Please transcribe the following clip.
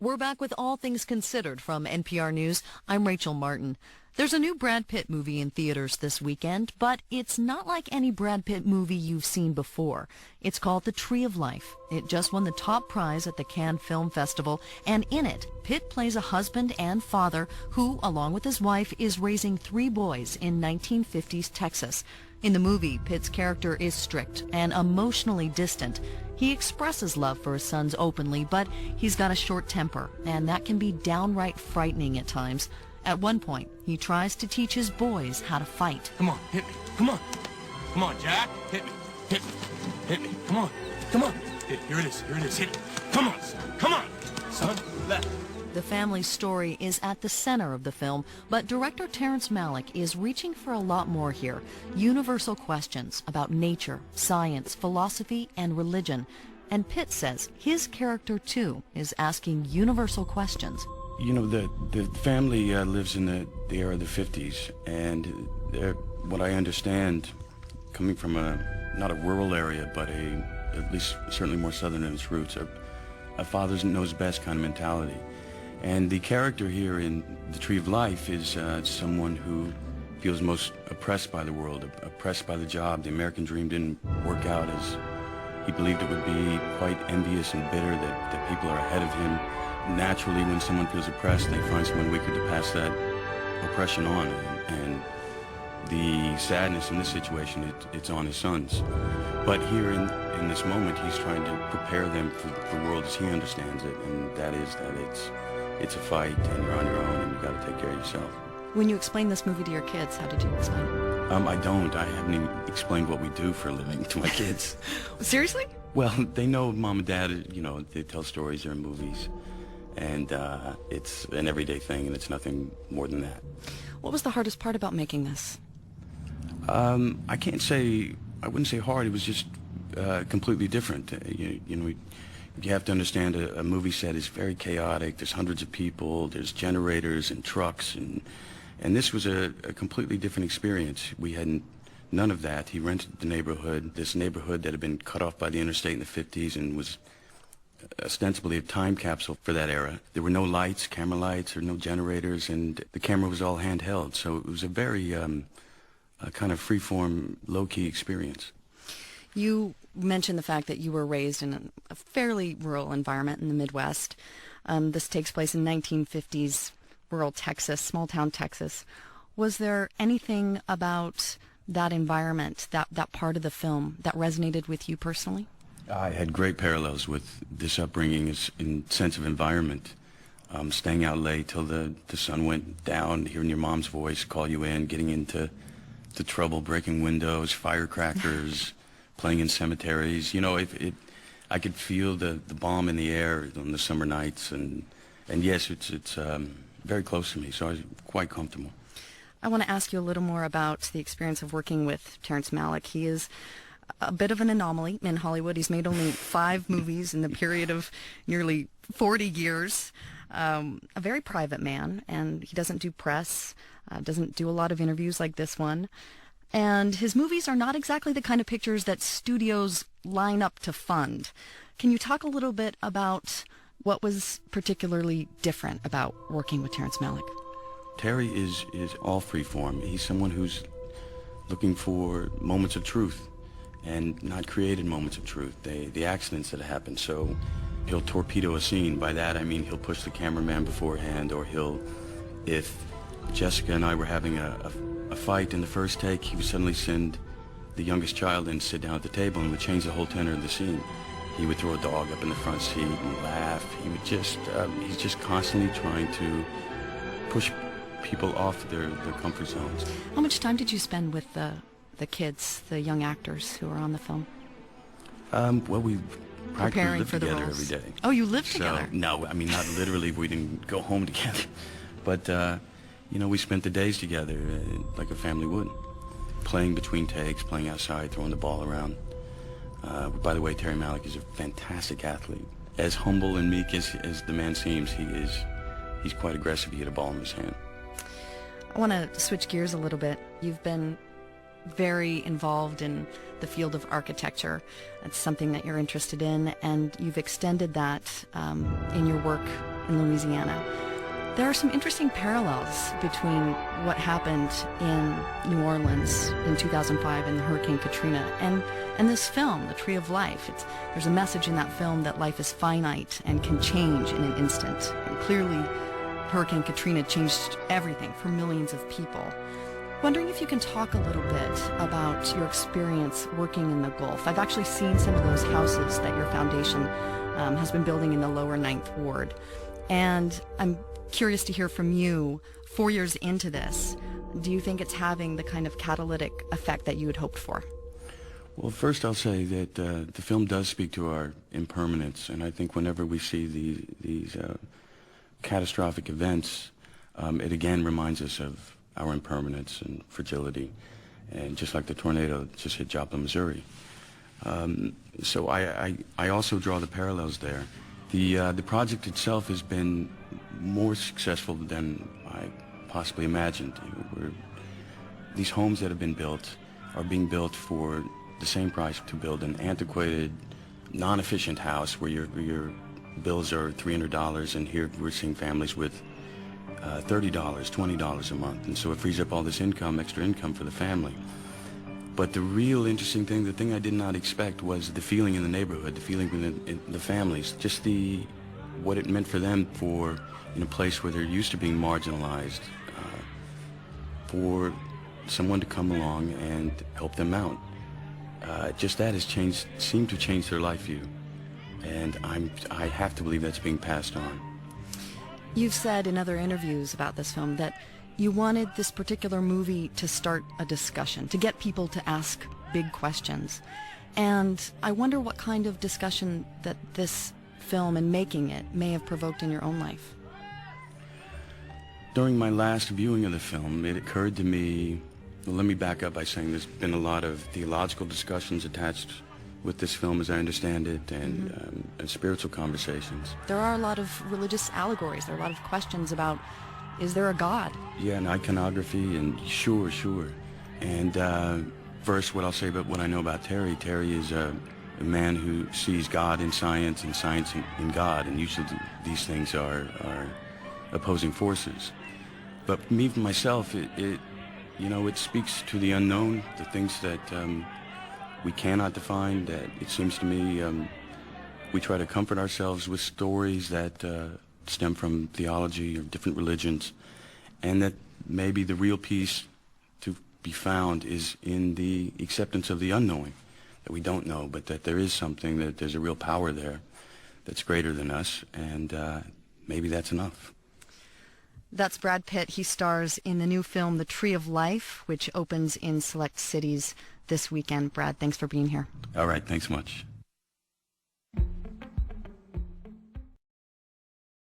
We're back with All Things Considered from NPR News. I'm Rachel Martin. There's a new Brad Pitt movie in theaters this weekend, but it's not like any Brad Pitt movie you've seen before. It's called The Tree of Life. It just won the top prize at the Cannes Film Festival, and in it, Pitt plays a husband and father who, along with his wife, is raising 3 boys in 1950s Texas. In the movie, Pitt's character is strict and emotionally distant. He expresses love for his sons openly, but he's got a short temper, and that can be downright frightening at times. At one point, he tries to teach his boys how to fight. Come on, hit me. Come on. Come on, Jack. Hit me. Hit me. Hit me. Come on. Come on. Here it is. Here it is. Hit me. Come on, son. Come on. Son, left. The family's story is at the center of the film, but director Terrence Malick is reaching for a lot more here. Universal questions about nature, science, philosophy, and religion. And Pitt says his character, too, is asking universal questions. You know, the family lives in the era of the 50s, and what I understand, coming from not a rural area, but at least certainly more southern in its roots, a father knows best kind of mentality. And the character here in The Tree of Life is someone who feels most oppressed by the world, oppressed by the job. The American dream didn't work out as he believed it would be, quite envious and bitter that people are ahead of him. Naturally, when someone feels oppressed, they find someone weaker to pass that oppression on. And the sadness in this situation, it's on his sons. But here in this moment, he's trying to prepare them for the world as he understands it, and that is that it's a fight, and you're on your own, and you've got to take care of yourself. When you explain this movie to your kids, how did you explain it? I don't. I haven't even explaed what we do for a living to my kids. Seriously? Well, they know Mom and Dad, you know, they tell stories, they're in movies, and it's an everyday thing, and it's nothing more than that. What was the hardest part about making this? I wouldn't say hard, it was just completely different. You know, you have to understand a movie set is very chaotic. There's hundreds of people, there's generators and trucks, and this was a completely different experience. We had none of that. He rented the neighborhood, this neighborhood that had been cut off by the interstate in the 50s and was ostensibly a time capsule for that era. There were no lights, camera lights, or no generators, and the camera was all handheld. So it was a very kind of free-form, low-key experience. You mentioned the fact that you were raised in a fairly rural environment in the Midwest. This takes place in 1950s rural Texas, small-town Texas. Was there anything about that environment, that part of the film, that resonated with you personally? I had great parallels with this upbringing in sense of environment. Staying out late till the sun went down, hearing your mom's voice call you in, getting into the trouble, breaking windows, firecrackers, playing in cemeteries. You know, I could feel the bomb in the air on the summer nights, and yes, it's very close to me, so I was quite comfortable. I want to ask you a little more about the experience of working with Terrence Malick. He is a bit of an anomaly in Hollywood. He's made only 5 movies in the period of nearly 40 years. A very private man, and he doesn't do press, doesn't do a lot of interviews like this one. And his movies are not exactly the kind of pictures that studios line up to fund. Can you talk a little bit about what was particularly different about working with Terrence Malick? Terry is all freeform. He's someone who's looking for moments of truth and not created moments of truth, the accidents that happen. So he'll torpedo a scene. By that I mean he'll push the cameraman beforehand, or if Jessica and I were having a fight in the first take, he would suddenly send the youngest child in to sit down at the table and would change the whole tenor of the scene. He would throw a dog up in the front seat and laugh. He would he's just constantly trying to push people off their comfort zones. How much time did you spend with the kids, the young actors who are on the film? Well, we practically lived for the together roles. every day. Oh, you lived together? No, I mean, not literally. We didn't go home together. But, you know, we spent the days together like a family would, playing between takes, playing outside, throwing the ball around. By the way, Terry Malick is a fantastic athlete. As humble and meek as the man seems, he's quite aggressive. He had a ball in his hand. I want to switch gears a little bit. You've been very involved in the field of architecture. It's something that you're interested in, and you've extended that in your work in Louisiana. There are some interesting parallels between what happened in New Orleans in 2005 and Hurricane Katrina and this film, The Tree of Life. There's a message in that film that life is finite and can change in an instant. And clearly, Hurricane Katrina changed everything for millions of people. Wondering if you can talk a little bit about your experience working in the Gulf. I've actually seen some of those houses that your foundation has been building in the lower Ninth Ward. And I'm curious to hear from you, 4 years into this, do you think it's having the kind of catalytic effect that you had hoped for? Well, first I'll say that the film does speak to our impermanence, and I think whenever we see these catastrophic events, it again reminds us of our impermanence and fragility, and just like the tornado that just hit Joplin, Missouri. So I also draw the parallels there. The project itself has been more successful than I possibly imagined. These homes that have been built are being built for the same price to build an antiquated, non-efficient house where your bills are $300, and here we're seeing families with $30, $20 a month, and so it frees up all this income, extra income for the family. But the real interesting thing, the thing I did not expect, was the feeling in the neighborhood, the feeling in the families, just what it meant for them, for in a place where they're used to being marginalized, for someone to come along and help them out. Just that has seemed to change their life view, and I have to believe that's being passed on. You've said in other interviews about this film that you wanted this particular movie to start a discussion, to get people to ask big questions. And I wonder what kind of discussion that this film and making it may have provoked in your own life. During my last viewing of the film, it occurred to me, well, let me back up by saying there's been a lot of theological discussions attached with this film, as I understand it, and spiritual conversations. There are a lot of religious allegories. There are a lot of questions about, is there a God? Yeah, and iconography, and sure. And first, what I'll say about what I know about Terry. Terry is a man who sees God in science and science in God, and usually these things are opposing forces. But me, myself, it speaks to the unknown, the things that we cannot define, that it seems to me we try to comfort ourselves with stories that stem from theology or different religions, and that maybe the real peace to be found is in the acceptance of the unknowing, that we don't know, but that there is something, that there's a real power there that's greater than us, and maybe that's enough. That's Brad Pitt. He stars in the new film, The Tree of Life, which opens in select cities this weekend. Brad, thanks for being here. All right, thanks much.